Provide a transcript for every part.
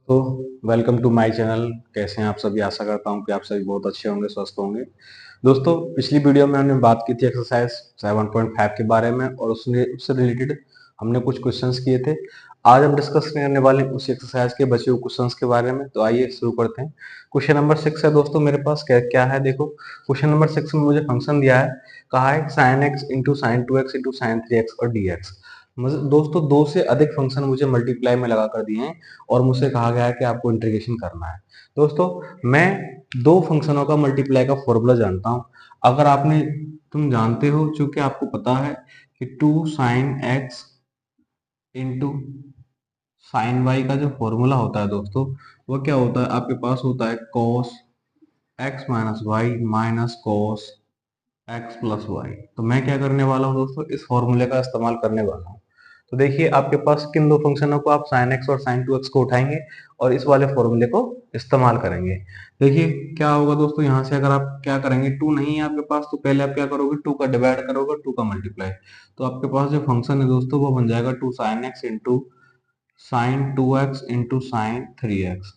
तो welcome to my channel. कैसे हैं आप सभी? आशा करता हूं कि आप सभी बहुत अच्छे होंगे, स्वस्थ होंगे। दोस्तों, पिछली वीडियो में हमने बात की थी एक्सरसाइज 7.5 के बारे में और उससे रिलेटेड हमने कुछ क्वेश्चंस किए थे। आज हम डिस्कस करने वाले हैं उसी एक्सरसाइज के बचे हुए क्वेश्चंस के बारे में। तो आइए शुरू करते हैं। क्वेश्चन नंबर 6 है दोस्तों मेरे पास। क्या क्या है देखो। क्वेश्चन नंबर 6 में मुझे फंक्शन दिया है। कहा है sign x into sine two x into sine three x और डी एक्स। दोस्तों, दो से अधिक फंक्शन मुझे मल्टीप्लाई में लगा कर दिए हैं और मुझसे कहा गया है कि आपको इंटीग्रेशन करना है। दोस्तों, मैं दो फंक्शनों का मल्टीप्लाई का फॉर्मूला जानता हूं। अगर तुम जानते हो, चूंकि आपको पता है कि two sine x into sine y का जो फॉर्मूला होता है दोस्तों, वो क्या होता है? आपके पास होता है cos x minus y minus cos x plus y. तो मैं क्या करने वाला हूँ दोस्तों? इस फॉर्मूले का इस्तेमाल करने वाला हूँ। तो देखिए, आपके पास किन दो फंक्शनों को आप sin x और sin 2x को उठाएंगे और इस वाले फॉर्मूले को इस्तेमाल करेंगे। देखिए क्या होगा दोस्तों, यहाँ से अगर आप क्या करेंगे, टू नहीं है आपके पास तो पहले आप क्या करोगे, टू का डिवाइड करोगे, टू का मल्टीप्लाई। तो आपके पास जो फंक्शन है दोस्तों वो बन जाएगा two sine x into sine two x into sine three x.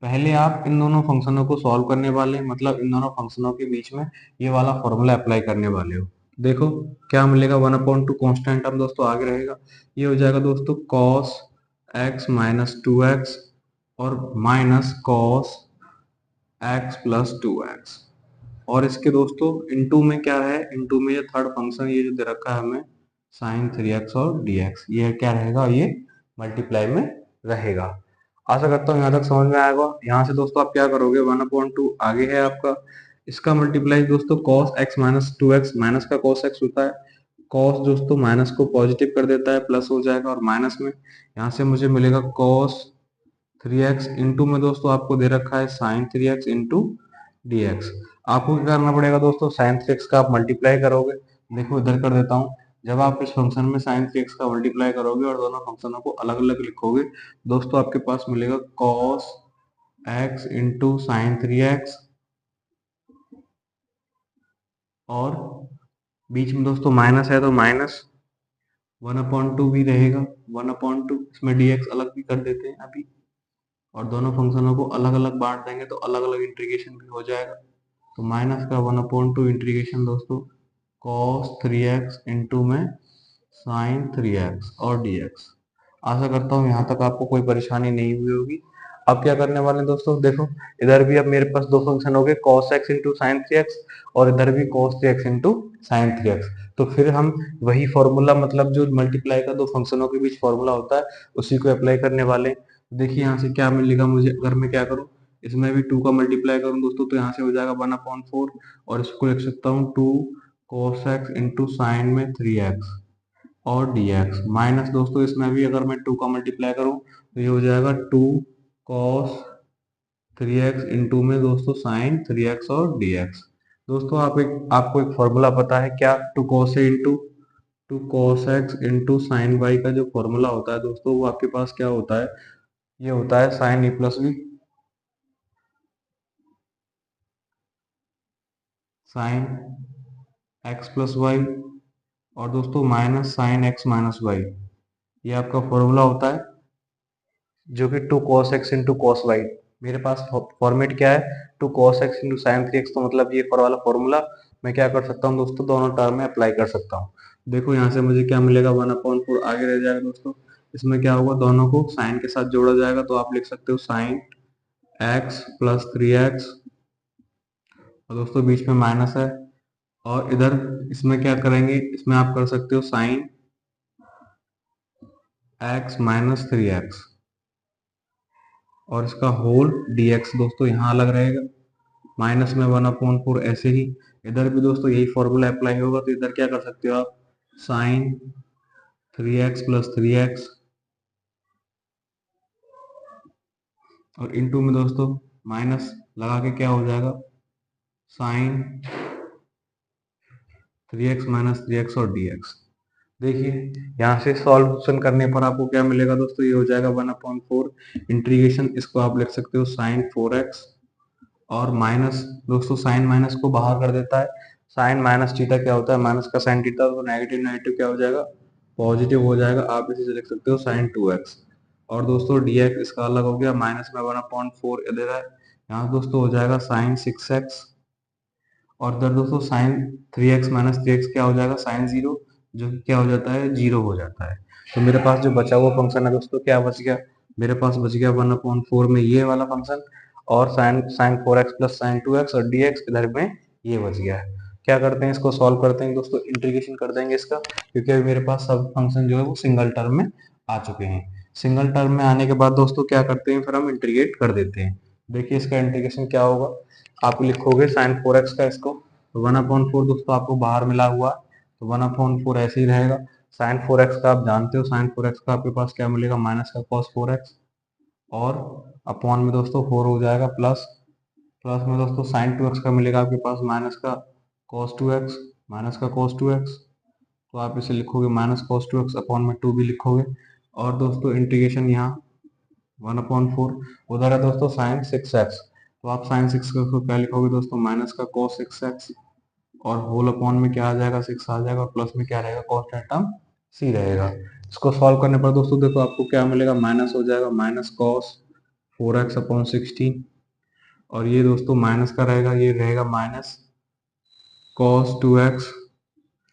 पहले आप इन दोनों फंक्शनों को सॉल्व करने वाले हैं, मतलब इन दोनों फंक्शनों के बीच में ये वाला फॉर्मूला अप्लाई करने वाले हो। देखो क्या मिलेगा, one upon two constant term दोस्तों आगे रहेगा। ये हो जाएगा दोस्तों cos x minus two x और minus cos x plus two x. और इसके दोस्तों इनटू में क्या है, इनटू में ये थर्ड फंक्शन ये जो दे रखा है हमें साइन थ्री एक्स और डी एक्स, ये क्या रहेगा, ये मल्टीप्लाई में रहेगा। आशा करता हूँ यहाँ तक समझ में आएगा। यहाँ से दोस्तों आप क्या करोगे, वन अपॉइंट टू आगे है आपका, इसका मल्टीप्लाई दोस्तों cos x minus two x, minus का कॉस एक्स होता है। कॉस दोस्तों माइनस को पॉजिटिव कर देता है, प्लस हो जाएगा और माइनस में यहाँ से मुझे मिलेगा कॉस थ्री एक्स इंटू में दोस्तों आपको दे रखा है sign three x into D x. आपको क्या करना पड़ेगा दोस्तों, साइन थ्री एक्स का आप मल्टीप्लाई करोगे। देखो इधर कर देता हूँ। जब आप इस फंक्शन में साइन थ्री एक्स का मल्टीप्लाई करोगे और दोनों फंक्शनों को अलग अलग लिखोगे, दोस्तों आपके पास मिलेगा cos x into sine three x और बीच में दोस्तों माइनस है तो माइनस वन अपॉइंट टू भी रहेगा। वन अपॉइंट टू, इसमें डी एक्स अलग भी कर देते हैं अभी, और दोनों फंक्शनों को अलग अलग बांट देंगे तो अलग अलग इंटीग्रेशन भी हो जाएगा। तो माइनस का वन अपॉइंट टू इंटीग्रेशन दोस्तों कॉस थ्री एक्स इंटू में साइन थ्री एक्स और डी एक्स। आशा करता हूँ यहाँ तक आपको कोई परेशानी नहीं हुई होगी। अब क्या करने वाले हैं दोस्तों, देखो इधर भी अब मेरे पास दो फंक्शन हो गए, cos x into sine three x और इधर भी cos three x into sine three x. तो फिर हम वही फॉर्मूला, मतलब जो मल्टीप्लाई का दो फंक्शनों के बीच फॉर्मूला होता है, उसी को अप्लाई करने वाले हैं। देखिए यहाँ से क्या मिलेगा मुझे, अगर मैं क्या करूँ, इसमें भी टू का मल्टीप्लाई करूँ दोस्तों तो यहाँ से हो जाएगा वन अपॉइंट फोर, और इसको लिख सकता हूँ two cos x into sine में थ्री एक्स और डी एक्स माइनस दोस्तों इसमें भी अगर मैं टू का मल्टीप्लाई करूँ तो ये हो जाएगा two cos three x into में दोस्तों साइन थ्री एक्स और डी एक्स। दोस्तों आपको एक फॉर्मूला पता है क्या, two cos A into two cos x into sine y का जो फॉर्मूला होता है दोस्तों, वो आपके पास क्या होता है, ये होता है sine a plus b sine x plus y और दोस्तों minus sine x minus y. ये आपका फॉर्मूला होता है जो कि two cos x into cos y. मेरे पास फॉर्मेट क्या है, two cos x into sine three x, तो मतलब ये वाला फॉर्मूला मैं क्या कर सकता हूँ दोस्तों, दोनों टर्म में अप्लाई कर सकता हूँ। देखो यहाँ से मुझे क्या मिलेगा, वन अपॉइंट फोर आगे रह जाएगा दोस्तों। इसमें क्या होगा, दोनों को साइन के साथ जोड़ा जाएगा तो आप लिख सकते हो sign x plus three x और दोस्तों बीच में माइनस है। और इधर इसमें क्या करेंगे, इसमें आप कर सकते हो sign x minus three x और इसका होल dx दोस्तों यहाँ अलग रहेगा, माइनस में वन अपॉन फोर ऐसे ही। इधर भी दोस्तों यही फॉर्मूला अप्लाई होगा तो इधर क्या कर सकते हो आप, sign three x plus three x और इनटू में दोस्तों माइनस लगा के क्या हो जाएगा, sign three x minus three x और dx। देखिए यहाँ से सॉल्यूशन करने पर आपको क्या मिलेगा दोस्तों, ये हो जाएगा वन अपॉन फोर इंटीग्रेशन, इसको आप लिख सकते हो साइन फोर एक्स और माइनस दोस्तों साइन माइनस को बाहर कर देता है। साइन माइनस थीटा क्या होता है, माइनस का साइन थीटा, तो नेगेटिव नेगेटिव क्या हो जाएगा, पॉजिटिव हो जाएगा। आप इसे लिख सकते हो साइन टू एक्स और दोस्तों डी एक्स इसका अलग हो गया, माइनस में 1/4 इधर है, यहाँ दोस्तों हो जाएगा साइन 6x, और इधर दोस्तों साइन 3x माइनस 3x क्या हो जाएगा, साइन 0, जो कि क्या हो जाता है, 0 हो जाता है। तो मेरे पास जो बचा हुआ फंक्शन है दोस्तों क्या बच गया, मेरे पास बच गया 1/4 में ये वाला फंक्शन, और sign sign 4x plus sign 2x, और dx इधर में ये बच गया है। क्या करते हैं, इसको सॉल्व करते हैं दोस्तों, इंटीग्रेशन कर देंगे इसका, क्योंकि अभी मेरे पास सब फंक्शन जो है वो सिंगल टर्म में आ चुके हैं। सिंगल टर्म में आने के बाद दोस्तों क्या करते हैं, फिर हम इंटीग्रेट कर देते हैं। देखिए इसका इंटीग्रेशन क्या होगा, आप लिखोगे साइन 4x का इसको, तो 1/4 दोस्तों आपको बाहर मिला हुआ, तो 1/4 ऐसे ही रहेगा। साइन 4x का आप जानते हो, साइन 4x का आपके पास क्या मिलेगा, माइनस का कॉस 4x, और अपॉन में दोस्तों 4 हो जाएगा, प्लस प्लस में दोस्तों साइन 2x का मिलेगा आपके पास माइनस का कॉस 2x, माइनस का कॉस 2x, तो आप इसे लिखोगे माइनस कॉस 2x, अपॉन में 2 भी लिखोगे, और दोस्तों इंटीग्रेशन यहाँ 1/4, उधर है दोस्तों साइन 6x, तो आप साइन 6x को क्या लिखोगे दोस्तों, माइनस का कॉस 6x, और होल अपॉन में क्या आ जाएगा, 6 आ जाएगा, और प्लस में क्या रहेगा, कांस्टेंट टर्म c रहेगा। इसको सॉल्व करने पर दोस्तों देखो आपको क्या मिलेगा, माइनस हो जाएगा, माइनस कॉस 4x अपॉन 16, और ये दोस्तों माइनस का रहेगा, ये रहेगा माइनस कॉस 2x,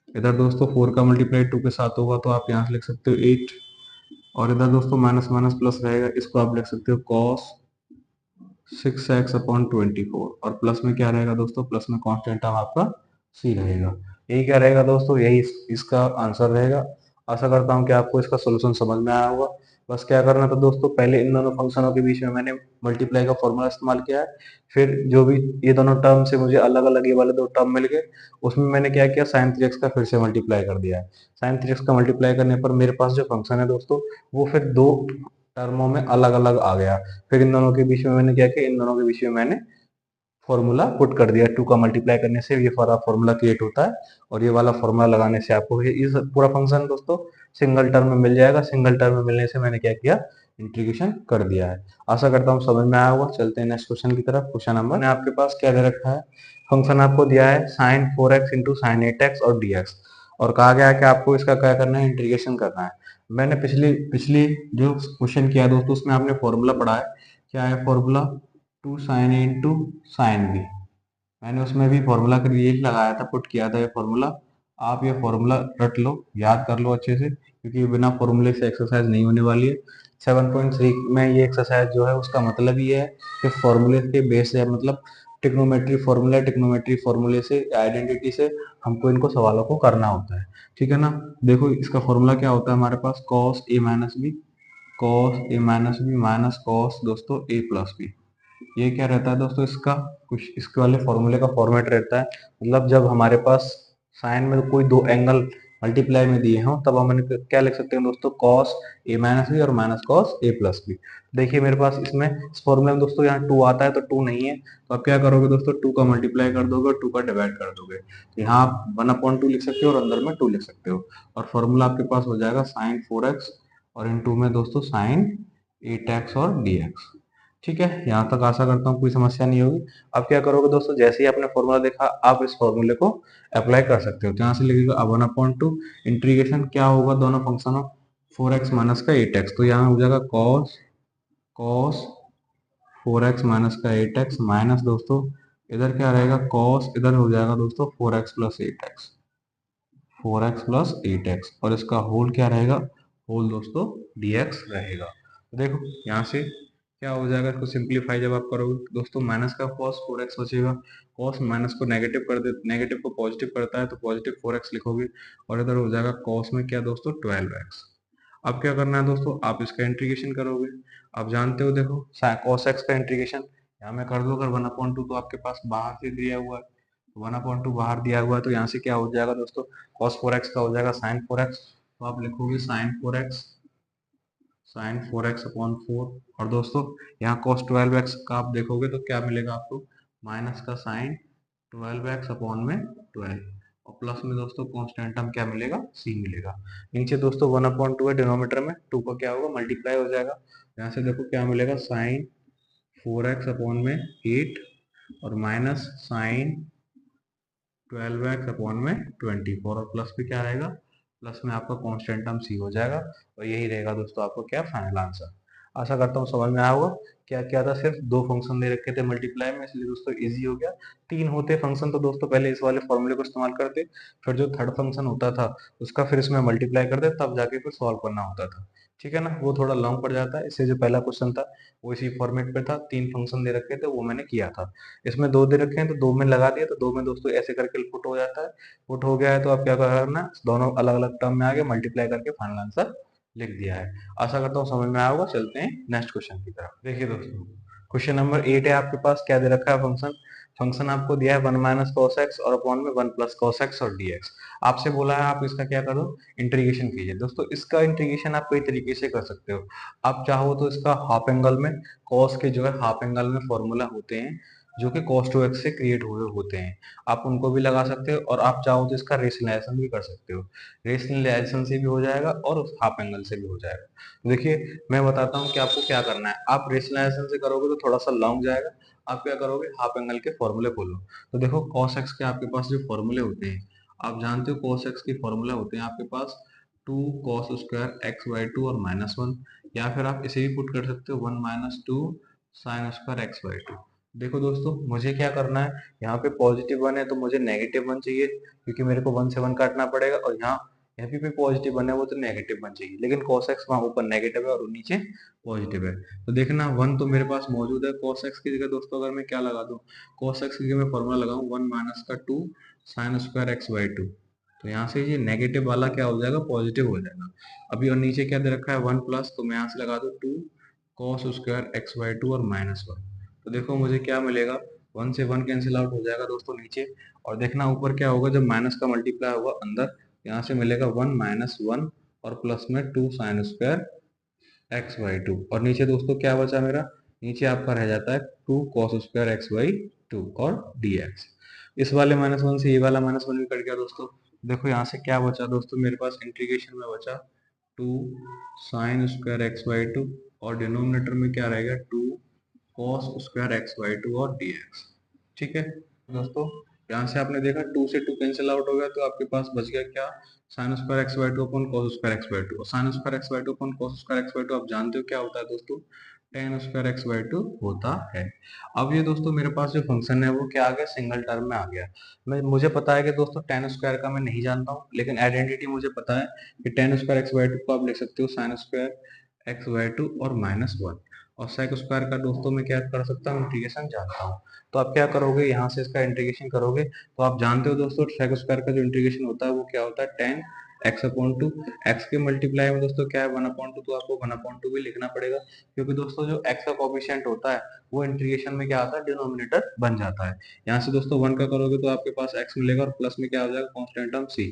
इधर दोस्तों 4 का मल्टीप्लाई 2 के साथ होगा तो आप यहाँ से लिख सकते हो 8, और इधर दोस्तों माइनस माइनस प्लस रहेगा, इसको आप लिख सकते हो कॉस 6x अपॉन 24, और प्लस में क्या रहेगा दोस्तों, प्लस में कांस्टेंट टर्म आपका c रहेगा। यही क्या रहेगा दोस्तों, यही इसका आंसर रहेगा। आशा करता हूँ कि आपको इसका सोल्यूशन समझ में आया होगा। बस क्या करना था दोस्तों, पहले इन दोनों फंक्शनों के बीच में मैंने मल्टीप्लाई का फॉर्मूला इस्तेमाल किया है, फिर जो भी ये दोनों टर्म से मुझे अलग अलग ये वाले दो टर्म मिल गए, उसमें मैंने क्या किया, साइन 3x का फिर से मल्टीप्लाई कर दिया है। साइन 3x का मल्टीप्लाई करने पर मेरे पास जो फंक्शन है दोस्तों, वो फिर दो टर्मों में अलग अलग आ गया। फिर इन दोनों के बीच में मैंने क्या किया, इन दोनों के बीच में मैंने फॉर्मूला पुट कर दिया, 2 का मल्टीप्लाई करने से ये फॉर्मूला क्रिएट होता है, और ये वाला फॉर्मूला लगाने से आपको इस पूरा फंक्शन दोस्तों सिंगल टर्म में मिल जाएगा। सिंगल टर्म में मिलने से मैंने क्या किया, इंटीग्रेशन कर दिया है। आशा करता हूँ समझ में आया होगा। चलते हैं नेक्स्ट क्वेश्चन की तरफ। क्वेश्चन नंबर, मैंने आपके पास क्या दे रखा है, फंक्शन आपको दिया है sign 4x into sine 8x और dx, और कहा गया है कि आपको इसका क्या करना है, इंटीग्रेशन करना है। मैंने पिछली पिछली जो क्वेश्चन किया दोस्तों, उसमें आपने फॉर्मूला पढ़ा है, क्या है फॉर्मूला, 2 साइन ए इंटू साइन बी। मैंने उसमें भी फॉर्मूला के लिए लगाया था, पुट किया था ये फॉर्मूला। आप ये फॉर्मूला रट लो, याद कर लो अच्छे से, क्योंकि बिना फॉर्मूले से एक्सरसाइज नहीं होने वाली है। 7.3 में ये एक्सरसाइज जो है उसका मतलब ये है कि फॉर्मूले के बेस से, मतलब टिक्नोमेट्री फॉर्मूले से, आइडेंटिटी से हमको इनको सवालों को करना होता है। ठीक है ना। देखो इसका फॉर्मूला क्या होता है हमारे पास, cos A minus B, cos A minus B minus cos दोस्तों ए प्लस बी। ये क्या रहता है दोस्तों, इसका कुछ इसके वाले फॉर्मूले का फॉर्मेट रहता है। मतलब जब हमारे पास साइन में कोई दो एंगल मल्टीप्लाई में दिए हों, तब हम क्या लिख सकते हैं दोस्तों, कॉस ए माइनस बी और minus cos A plus B. देखिए मेरे पास इसमें इस फॉर्मूले में दोस्तों यहाँ 2 आता है, तो 2 नहीं है, तो आप क्या करोगे दोस्तों, 2 का मल्टीप्लाई कर दोगे और 2 का डिवाइड कर दोगे, तो यहाँ आप 1/2 लिख सकते हो और अंदर में 2 लिख सकते हो, और फॉर्मूला आपके पास हो जाएगा साइन 4x, और इन 2 में दोस्तों साइन 8x और dx। ठीक है, यहाँ तक आशा करता हूँ कोई समस्या नहीं होगी। अब क्या करोगे दोस्तों, जैसे ही आपने फॉर्मूला देखा, आप इस फॉर्मूले को अप्लाई कर सकते हो। तो यहाँ से लिखिएगा 1/2 इंटीग्रेशन क्या होगा दोनों फंक्शनों, 4x माइनस का 8x, तो यहाँ हो जाएगा कॉस कॉस 4x माइनस का 8x, माइनस दोस्तों इधर क्या रहेगा, कॉस इधर हो जाएगा दोस्तों 4x plus 8x, 4x plus 8x, और इसका होल क्या रहेगा, होल दोस्तों dx रहेगा। तो देखो यहाँ से क्या हो जाएगा, इसको सिंप्लीफाई जब आप करोगे दोस्तों, माइनस का cos 4x बचेगा, cos माइनस को नेगेटिव कर दे, नेगेटिव को पॉजिटिव करता है, तो पॉजिटिव 4x लिखोगे, और इधर हो जाएगा cos में क्या दोस्तों 12x। अब क्या करना है दोस्तों, आप इसका इंटीग्रेशन करोगे। आप जानते हो देखो cos x का इंटीग्रेशन यहाँ में कर दो, अगर 1/2 तो आपके पास बाहर से दिया हुआ है, 1/2 बाहर दिया हुआ है, तो यहाँ से क्या हो जाएगा दोस्तों, cos 4x का हो जाएगा sin 4x, तो आप लिखोगे sin 4x अपॉन 4, और दोस्तों यहाँ cos 12x का आप देखोगे तो क्या मिलेगा आपको, माइनस का sin 12x अपॉन में 12, और प्लस में दोस्तों कांस्टेंट टर्म क्या मिलेगा, c मिलेगा। नीचे दोस्तों 1/2 है, डिनोमीटर में 2 का क्या होगा, मल्टीप्लाई हो जाएगा। यहाँ से देखो क्या मिलेगा, sin 4x अपॉन में 8, और माइनस साइन 12x अपॉन में 24, और प्लस भी क्या रहेगा, प्लस में आपका कांस्टेंट टर्म c हो जाएगा, और यही रहेगा दोस्तों आपको क्या, फाइनल आंसर। आशा करता हूँ समझ में आया होगा। क्या क्या था, सिर्फ दो फंक्शन दे रखे थे मल्टीप्लाई में, इसलिए दोस्तों इजी हो गया। तीन होते फंक्शन तो दोस्तों पहले इस वाले फॉर्मूले को इस्तेमाल करते, फिर जो थर्ड फंक्शन होता था उसका फिर इसमें मल्टीप्लाई करते, तब जाके फिर सॉल्व करना होता था। ठीक है ना, वो थोड़ा लॉन्ग पड़ जाता है। इससे जो पहला क्वेश्चन था वो इसी फॉर्मेट पे था, तीन फंक्शन दे रखे थे वो मैंने किया था। इसमें दो दे रखे हैं तो दो में लगा दिया, तो दो में दोस्तों ऐसे करके पुट हो जाता है। पुट हो गया है तो अब क्या करना है, दोनों अलग अलग टर्म में आ गए, मल्टीप्लाई करके फाइनल आंसर लिख दिया है। आशा करता हूँ समझ में आया होगा। चलते हैं नेक्स्ट क्वेश्चन की तरफ। देखिए दोस्तों, क्वेश्चन नंबर 8 है आपके पास। क्या दे रखा है फंक्शन, फंक्शन आपको दिया है 1 माइनस कॉस एक्स और अपॉन में 1 प्लस कॉस एक्स और dx। आपसे बोला है आप इसका क्या करो, इंटीग्रेशन कीजिए। दोस्तों इसका इंटीग्रेशन आप कई तरीके से कर सकते हो। आप चाहो तो इसका हाफ एंगल में, कॉस के जो है हाफ एंगल में फॉर्मूला होते हैं जो कि cos 2x से क्रिएट हुए होते हैं, आप उनको भी लगा सकते हो। और आप चाहो तो इसका रेशनलाइजेशन भी कर सकते हो, रेशनलाइजेशन से भी हो जाएगा और हाफ एंगल से भी हो जाएगा। देखिए मैं बताता हूँ कि आपको क्या करना है। आप रेशनलाइजेशन से करोगे तो थोड़ा सा लॉन्ग जाएगा। आप क्या करोगे, हाफ एंगल के फॉर्मूले खोलो। तो देखो cos x के आपके पास जो फॉर्मूले होते हैं, आप जानते हो cos x के फॉर्मूले होते हैं आपके पास 2 cos square x by two और -1, या फिर आप इसे भी पुट कर सकते हो 1 minus two sign square x by to. देखो दोस्तों मुझे क्या करना है, यहाँ पे पॉजिटिव वन है तो मुझे नेगेटिव वन चाहिए, क्योंकि मेरे को वन से वन काटना पड़ेगा। और यहाँ पे भी पॉजिटिव वन है वो तो नेगेटिव वन चाहिए, लेकिन cos x वहाँ ऊपर नेगेटिव है और नीचे पॉजिटिव है। तो देखना वन तो मेरे पास मौजूद है। cos x की जगह दोस्तों अगर मैं क्या लगा दूं, cos x की जगह मैं फॉर्मूला लगाऊं 1 माइनस का 2 sign square x by to, तो यहाँ से ये नेगेटिव वाला क्या हो जाएगा, पॉजिटिव हो जाएगा। अभी और नीचे क्या दे रखा है 1 प्लस, तो मैं यहाँ से लगा दूं 2 cos square x by two और -1। तो देखो मुझे क्या मिलेगा, वन से वन कैंसिल आउट हो जाएगा दोस्तों नीचे। और देखना ऊपर क्या होगा, जब माइनस का मल्टीप्लाई होगा अंदर, यहाँ से मिलेगा 1 माइनस 1 और प्लस में 2 sign square x by two. और नीचे दोस्तों क्या बचा मेरा, नीचे आपका रह जाता है 2 cos square x by two और dx। इस वाले -1 से ये वाला -1 भी कट गया दोस्तों। देखो यहाँ से क्या बचा दोस्तों, मेरे पास इंटीग्रेशन में बचा 2 sign square x by two, और डिनोमिनेटर में क्या रहेगा 2 cos square x by two और dx। ठीक है दोस्तों, यहाँ से आपने देखा 2 से 2 कैंसिल आउट हो गया, तो आपके पास बच गया क्या, sine square x by two upon cos square x by two. और sine square x by two upon cos square x by two आप जानते हो क्या होता है दोस्तों, tan square x by two होता है। अब ये दोस्तों मेरे पास जो फंक्शन है वो क्या आ गया, सिंगल टर्म में आ गया। मुझे पता है कि दोस्तों टेन स्क्वायर का मैं नहीं जानता हूँ, लेकिन आइडेंटिटी मुझे पता है कि ten square x by two को आप लिख सकते हो sign square x by two और -1। और सेक स्क्वायर का दोस्तों मैं क्या कर सकता हूँ, इंटीग्रेशन जानता हूँ। तो आप क्या करोगे, यहाँ से इसका इंटीग्रेशन करोगे तो आप जानते हो दोस्तों सेक स्क्वायर का जो इंटीग्रेशन होता है वो क्या होता है, ten x upon to. X के मल्टीप्लाई में दोस्तों क्या है 1 अपॉन टू, तो आपको 1 अपॉन टू भी लिखना पड़ेगा, क्योंकि दोस्तों जो एक्स का कोफिशिएंट होता है वो इंटीग्रेशन में क्या आता है, डिनोमिनेटर बन जाता है। यहाँ से दोस्तों 1 का करोगे तो आपके पास एक्स मिलेगा और प्लस में क्या हो जाएगा, constant term C.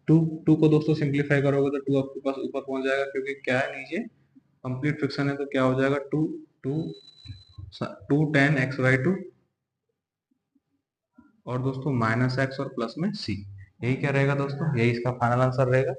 Two two को दोस्तों सिंप्लीफाई करोगे तो टू आपके पास ऊपर पहुंच जाएगा, क्योंकि क्या है नीचे कंप्लीट फ्रिक्शन है, तो क्या हो जाएगा two two two tan x by two, और दोस्तों माइनस एक्स और प्लस में सी। यही क्या रहेगा दोस्तों, यही इसका फाइनल आंसर रहेगा।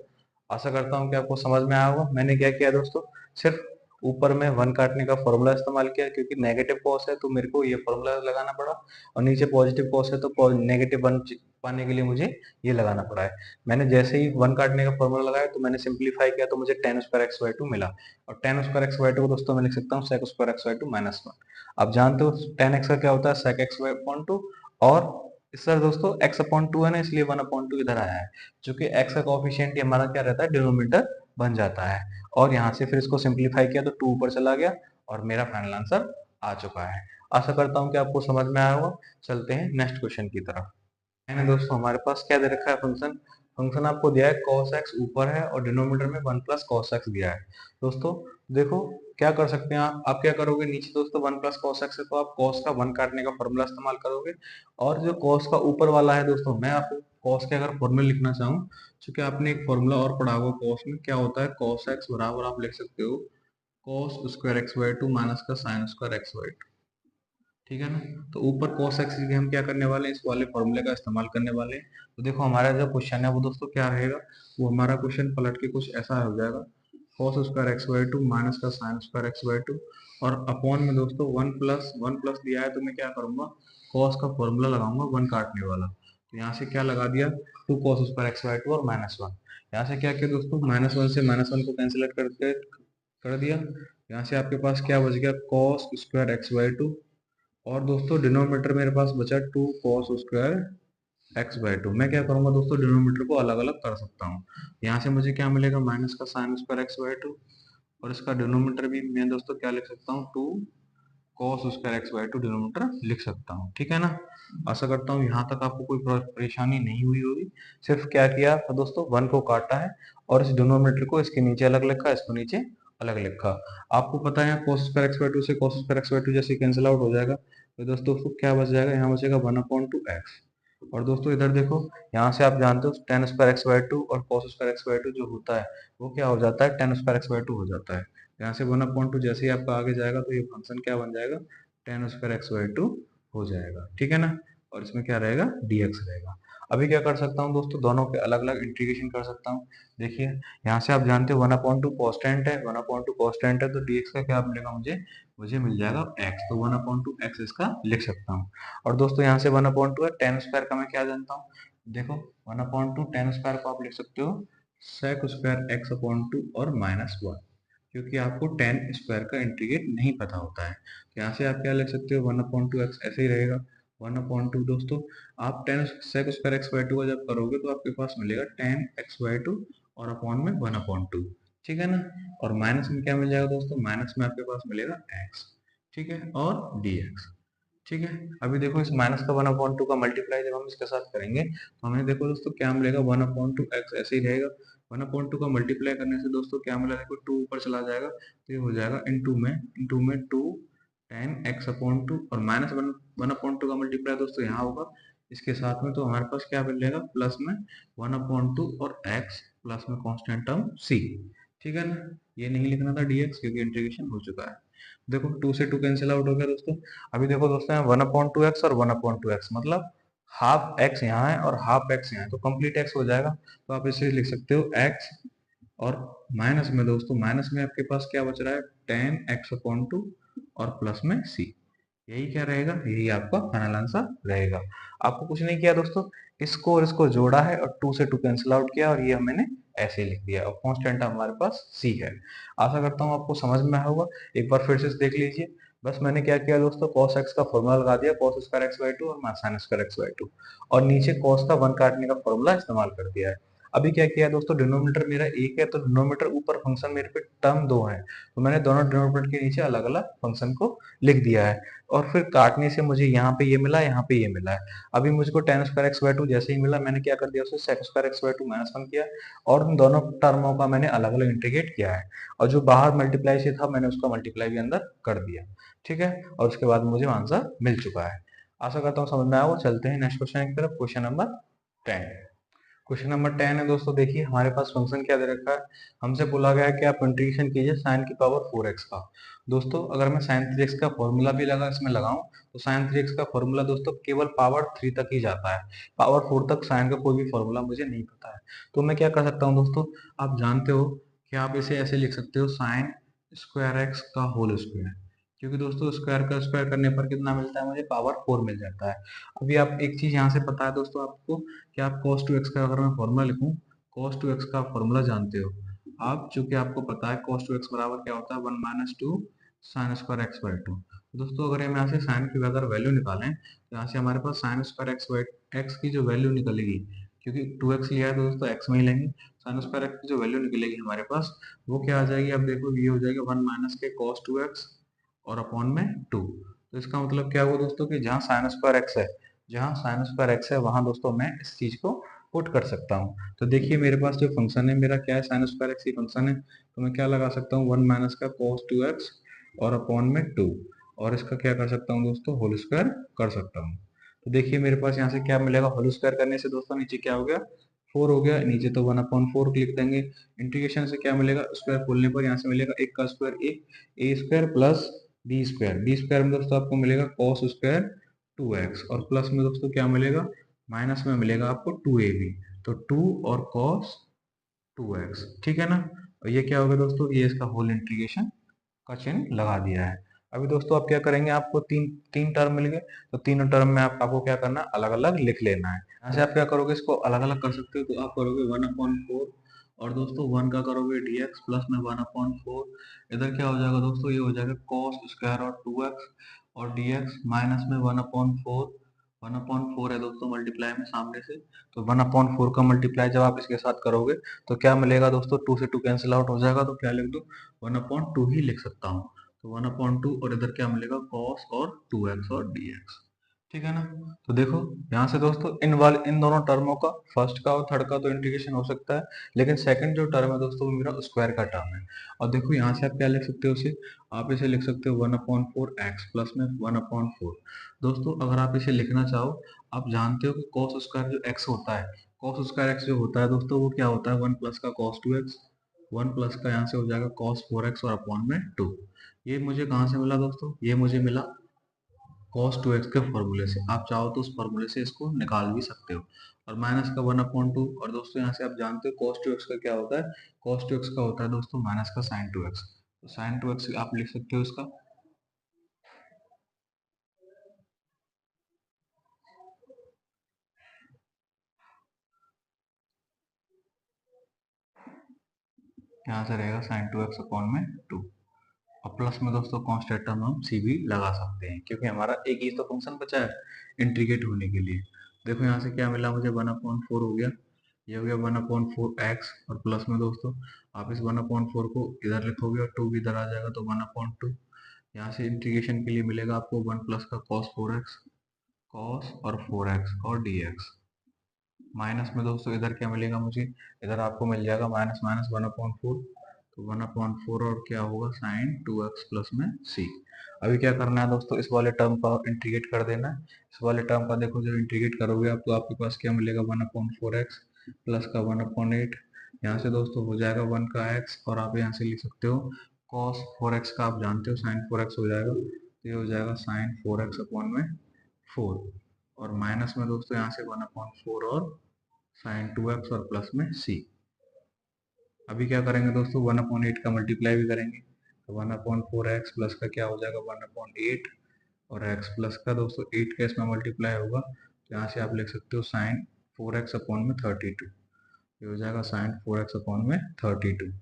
आशा करता हूँ कि आपको समझ में आया होगा। मैंने क्या किया दोस्तों, सिर्फ ऊपर में वन काटने का फॉर्मूला इस्तेमाल किया, क्योंकि नेगेटिव कॉस है तो मेरे को ये फॉर्मूला लगाना पड़ा, और नीचे पॉजिटिव कॉस है तो नेगेटिव वन पाने के लिए मुझे ये लगाना पड़ा है। मैंने जैसे ही वन काटने का फॉर्मूला लगाया तो मैंने सिंप्लीफाई किया, तो मुझे tan square x by two मिला। और tan square x by two को दोस्तों मैं लिख सकता हूँ sec square x by two -1। आप जानते हो टेन एक्स का क्या होता है, sec x by upon two. और सर दोस्तों x अपॉन टू है ना, इसलिए 1 अपॉन टू इधर आया है, क्योंकि x का कोफिशिएंट हमारा क्या रहता है, डिनोमिनेटर बन जाता है। और यहाँ से फिर इसको सिंप्लीफाई किया तो 2 ऊपर चला गया, और मेरा फाइनल आंसर आ चुका है। आशा करता हूँ कि आपको समझ में आया होगा। चलते हैं नेक्स्ट क्वेश्चन की तरफ। है ना दोस्तों, हमारे पास क्या दे रखा है फंक्शन, फंक्शन आपको दिया है cos x ऊपर है और डिनोमिनेटर में 1 प्लस cos x दिया है। दोस्तों देखो क्या कर सकते हैं आप क्या करोगे, नीचे दोस्तों 1 प्लस cos x है तो आप cos का 1 काटने का फॉर्मूला इस्तेमाल करोगे। और जो cos का ऊपर वाला है दोस्तों, मैं आपको cos के अगर फॉर्मूला लिखना चाहूँ, क्योंकि आपने एक फॉर्मूला और पढ़ा होगा cos में, क्या होता है cos x बराबर आप लिख सकते हो cos square x by two minus का sine square x by two. ठीक है ना, तो ऊपर cos x की हम क्या करने वाले हैं, इस वाले फॉर्मूले का इस्तेमाल करने वाले हैं। तो देखो हमारा जो क्वेश्चन है वो दोस्तों क्या रहेगा, वो हमारा क्वेश्चन पलट के कुछ ऐसा हो जाएगा, cos square x by two minus का sine square x by two, और अपॉन में दोस्तों 1 प्लस दिया है तो मैं क्या करूंगा, cos का फॉर्मूला लगाऊंगा 1 काटने वाला। तो यहाँ से क्या लगा दिया, 2 cos square x by two और -1। यहाँ से क्या किया दोस्तों, -1 से -1 को कैंसिल कर दिया, यहाँ से आपके पास क्या बच गया, cos square x by two, और दोस्तों डिनोमिनेटर मेरे पास बचा two cos square x by two. मैं क्या करूंगा दोस्तों, डिनोमिनेटर को अलग अलग कर सकता हूँ। यहाँ से मुझे क्या मिलेगा, माइनस का sine square x by two, और इसका डिनोमिनेटर भी मैं दोस्तों क्या लिख सकता हूँ, two cos square x by two denominator लिख सकता हूँ। ठीक है ना। आशा करता हूँ यहाँ तक आपको कोई परेशानी नहीं हुई होगी। सिर्फ क्या किया था दोस्तों, वन को काटा है और इस डिनोमिनेटर को इसके नीचे अलग लिखा, इसको नीचे अलग लिखा। आपको पता है cos square x by to से cos square x by two जैसे कैंसिल आउट हो जाएगा, तो दोस्तों उसको क्या बच जाएगा, यहाँ बचेगा वन अपॉन टू एक्स। और दोस्तों इधर देखो, यहाँ से आप जानते हो ten square x by two और cos square x by to जो होता है वो क्या हो जाता है, tan square x by to हो जाता है। यहाँ से वन अपॉन टू जैसे ही आपका आगे जाएगा तो ये फंक्शन क्या बन जाएगा, ten square x by to हो जाएगा। ठीक है ना। और इसमें क्या रहेगा, dx रहेगा। अभी क्या कर सकता हूँ दोस्तों, दोनों के अलग अलग इंटीग्रेशन कर सकता हूँ। देखिए यहाँ से आप जानते हो वन अपॉन टू कॉन्स्टेंट है, वन अपॉन टू कॉन्स्टेंट है, तो dx का क्या मिलेगा मुझे, मुझे मिल जाएगा x, तो वन अपॉन टू एक्स इसका लिख सकता हूँ। और दोस्तों यहाँ से वन अपॉन टू है, टेन स्क्वायर का मैं क्या जानता हूँ, देखो one upon two tan square को आप लिख सकते हो sec square x upon two और माइनस वन, क्योंकि आपको टेन स्क्वायर का इंटीग्रेट नहीं पता होता है। तो यहाँ से आप क्या लिख सकते हो, वन अपॉन टू एक्स ऐसे ही रहेगा, वन अपॉन टू दोस्तों आप tan sec square x by two का जब करोगे तो आपके पास मिलेगा टेन एक्स बाई टू और अपॉन में वन अपॉन टू। ठीक है ना। और माइनस में क्या मिल जाएगा दोस्तों, माइनस में आपके पास मिलेगा एक्स। ठीक है, और डी एक्स। ठीक है। अभी देखो इस माइनस का वन अपॉन टू का मल्टीप्लाई जब हम इसके साथ करेंगे तो हमें देखो दोस्तों क्या मिलेगा, वन अपॉन टू एक्स ऐसे ही रहेगा। वन अपॉन टू का मल्टीप्लाई करने से दोस्तों क्या मिला, देखो टू ऊपर चला जाएगा तो ये हो जाएगा इनटू में two tan x upon two, और minus one one upon two का मल्टीप्लाई दोस्तों यहाँ होगा इसके साथ में, तो हमारे पास क्या मिलेगा, प्लस में वन अपॉन टू और एक्स प्लस में कॉन्स्टेंट टर्म सी। ठीक है ना। ये नहीं लिखना था dx क्योंकि इंटीग्रेशन हो चुका है। देखो टू से टू कैंसिल आउट हो गया दोस्तों। अभी देखो दोस्तों यहाँ वन अपॉन टू एक्स और वन अपॉन टू एक्स मतलब हाफ एक्स यहाँ है और हाफ एक्स यहाँ है, तो कंप्लीट एक्स हो जाएगा। तो आप इसे लिख सकते हो एक्स, और माइनस में दोस्तों, माइनस में आपके पास क्या बच रहा है, टेन एक्स अपॉन टू और प्लस में सी। यही क्या रहेगा, यही आपका फाइनल आंसर रहेगा। आपको कुछ नहीं किया दोस्तों, इसको और इसको जोड़ा है और टू से टू कैंसिल आउट किया और ये मैंने ऐसे ही लिख दिया, और कांस्टेंट हमारे पास सी है। आशा करता हूँ आपको समझ में आया होगा। एक बार फिर से देख लीजिए। बस मैंने क्या किया दोस्तों, cos x का फॉर्मूला लगा दिया, cos square x by two और sin square x by two, और नीचे cos का वन काटने का फॉर्मूला इस्तेमाल कर दिया है। अभी क्या किया दोस्तों, डिनोमिनेटर मेरा एक है तो डिनोमिनेटर ऊपर फंक्शन मेरे पे टर्म दो है, तो मैंने दोनों डिनोमिनेटर के नीचे अलग अलग फंक्शन को लिख दिया है। और फिर काटने से मुझे यहाँ पे ये मिला, यहाँ पे ये मिला है। अभी मुझको tan square x by two जैसे ही मिला, मैंने क्या कर दिया उसे sec square x by two minus one किया, और उन दोनों टर्मों का मैंने अलग अलग इंटीग्रेट किया है, और जो बाहर मल्टीप्लाई से था मैंने उसका मल्टीप्लाई भी अंदर कर दिया। ठीक है, और उसके बाद मुझे आंसर मिल चुका है। आशा करता हूँ समझ में आया हो। चलते हैं नेक्स्ट क्वेश्चन की तरफ, क्वेश्चन नंबर 10। क्वेश्चन नंबर 10 है दोस्तों, देखिए हमारे पास फंक्शन क्या दे रखा है, हमसे बोला गया है कि आप इंटीग्रेशन कीजिए साइन की पावर 4x का। दोस्तों अगर मैं साइन 3x का फॉर्मूला भी लगा इसमें लगाऊं तो साइन 3x का फॉर्मूला दोस्तों केवल पावर 3 तक ही जाता है, पावर 4 तक साइन का कोई भी फॉर्मूला मुझे नहीं पता है। तो मैं क्या कर सकता हूँ दोस्तों, आप जानते हो कि आप इसे ऐसे लिख सकते हो साइन स्क्वायर एक्स का होल स्क्वायर, क्योंकि दोस्तों स्क्वायर का स्क्वायर करने पर कितना मिलता है, मुझे पावर 4 मिल जाता है। अभी आप एक चीज यहाँ से पता है दोस्तों आपको, कि आप cos 2x का अगर मैं फॉर्मूला लिखूं, cos 2x का फॉर्मूला जानते हो आप, चूंकि आपको पता है cos 2x बराबर क्या होता है, one minus two sign square x by to. दोस्तों अगर हम यहाँ से साइन की अगर वैल्यू निकालें तो यहाँ से हमारे पास sine square x by x की जो वैल्यू निकलेगी, क्योंकि 2x लिया है तो दोस्तों x में ही लेंगे, साइन स्क्वायर एक्स की जो वैल्यू निकलेगी हमारे पास वो क्या आ जाएगी, अब देखो ये हो जाएगा वन माइनस के cos 2x और अपॉन में टू। तो इसका मतलब क्या हुआ दोस्तों, कि जहाँ साइन स्क्वायर एक्स है, जहाँ साइन स्क्वायर एक्स है वहां दोस्तों मैं इस चीज को पुट कर सकता हूँ। तो देखिए मेरे पास जो फंक्शन है मेरा क्या है, साइन स्क्वायर एक्स ही फंक्शन है, तो मैं क्या लगा सकता हूँ, वन माइनस का cos 2x और अपॉन में टू, और इसका क्या कर सकता हूँ दोस्तों, होल स्क्वायर कर सकता हूँ। तो देखिए मेरे पास यहाँ से क्या मिलेगा, होल स्क्वायर करने से दोस्तों नीचे क्या हो गया, फोर हो गया, नीचे तो वन अपॉन फोर लिख देंगे। इंटीग्रेशन से क्या मिलेगा, स्क्वायर खोलने पर यहाँ से मिलेगा एक का स्क्वायर एक, a square plus B square, b square में दोस्तों आपको मिलेगा cos स्क्वायर 2x, और प्लस में दोस्तों क्या मिलेगा, माइनस में मिलेगा आपको 2ab, तो 2 और cos 2x। ठीक है ना। और ये क्या होगा दोस्तों, ये इसका होल इंटीग्रेशन का चिन्ह लगा दिया है। अभी दोस्तों आप क्या करेंगे, आपको तीन तीन टर्म मिल गए, तो तीनों टर्म में आपको क्या करना है, अलग अलग लिख लेना है। यहाँ से आप क्या करोगे, इसको अलग अलग कर सकते हो, तो आप करोगे वन अपॉन फोर और दोस्तों 1 का करोगे dx प्लस में 1/4, इधर क्या हो जाएगा दोस्तों, ये हो जाएगा cos स्क्वायर और 2x, और dx माइनस में 1/4, 1/4 है दोस्तों मल्टीप्लाई में सामने से, तो 1/4 का मल्टीप्लाई जब आप इसके साथ करोगे तो क्या मिलेगा दोस्तों, 2 से 2 कैंसिल आउट हो जाएगा, तो क्या लिख दो 1/2 ही लिख सकता हूँ। तो 1/2 और इधर क्या मिलेगा cos और 2x और dx, ठीक है ना। तो देखो यहाँ से दोस्तों इन दोनों टर्मों का, फर्स्ट का और थर्ड का तो इंटीग्रेशन हो सकता है, लेकिन सेकंड जो टर्म है दोस्तों वो मेरा स्क्वायर का टर्म है। और देखो यहाँ से आप क्या लिख सकते हो उसे, आप इसे लिख सकते हो 1/4 x प्लस में 1/4। दोस्तों अगर आप इसे लिखना चाहो, आप जानते हो कि cos स्क्वायर जो x होता है, cos स्क्वायर x जो होता है दोस्तों वो क्या होता है, 1 प्लस का cos 2x, 1 प्लस का यहाँ से हो जाएगा cos 4x और अपॉन में 2। ये मुझे कहाँ से मिला दोस्तों, ये मुझे मिला cos 2x के फॉर्मूले से। आप चाहो तो उस फॉर्मूले से इसको निकाल भी सकते हो। और माइनस का 1/2, और दोस्तों यहाँ से आप जानते हो cos 2x का क्या होता है, cos 2x का होता है दोस्तों माइनस का sin 2x, तो sin 2x आप लिख सकते हो इसका। यहाँ से रहेगा sin 2x अपॉन में 2, और प्लस में दोस्तों कांस्टेंट टर्म हम सी भी लगा सकते हैं, क्योंकि हमारा एक ही तो फंक्शन बचा है इंटीग्रेट होने के लिए। देखो यहाँ से क्या मिला मुझे, 1/4 हो गया, ये हो गया 1/4 x, और प्लस में दोस्तों आप इस 1/4 को इधर लिखोगे और 2 भी इधर आ जाएगा, तो 1/2 यहाँ से इंटीग्रेशन के लिए मिलेगा आपको 1 प्लस का cos 4x, cos और 4x और dx, माइनस में दोस्तों इधर क्या मिलेगा मुझे, इधर आपको मिल जाएगा माइनस माइनस 1/4, तो 1/4 और क्या होगा sin 2x प्लस में c। अभी क्या करना है दोस्तों, इस वाले टर्म का इंटीग्रेट कर देना है। इस वाले टर्म का देखो जब इंटीग्रेट करोगे आप, तो आपके पास क्या मिलेगा 1/4x प्लस का 1/8, यहाँ से दोस्तों हो जाएगा 1 का x, और आप यहाँ से लिख सकते हो cos 4x का आप जानते हो sin 4x हो जाएगा, तो ये हो जाएगा sin 4x अपॉन में 4, और माइनस में दोस्तों यहाँ से 1/4 और sin 2x और प्लस में c। अभी क्या करेंगे दोस्तों, 1/8 का मल्टीप्लाई भी करेंगे, तो 1/4x प्लस का क्या हो जाएगा 1/8, और x प्लस का दोस्तों 8 का इसमें मल्टीप्लाई होगा, तो यहाँ से आप लिख सकते हो sin 4x अपॉन में 32, ये हो जाएगा sin 4x अपॉन में 32।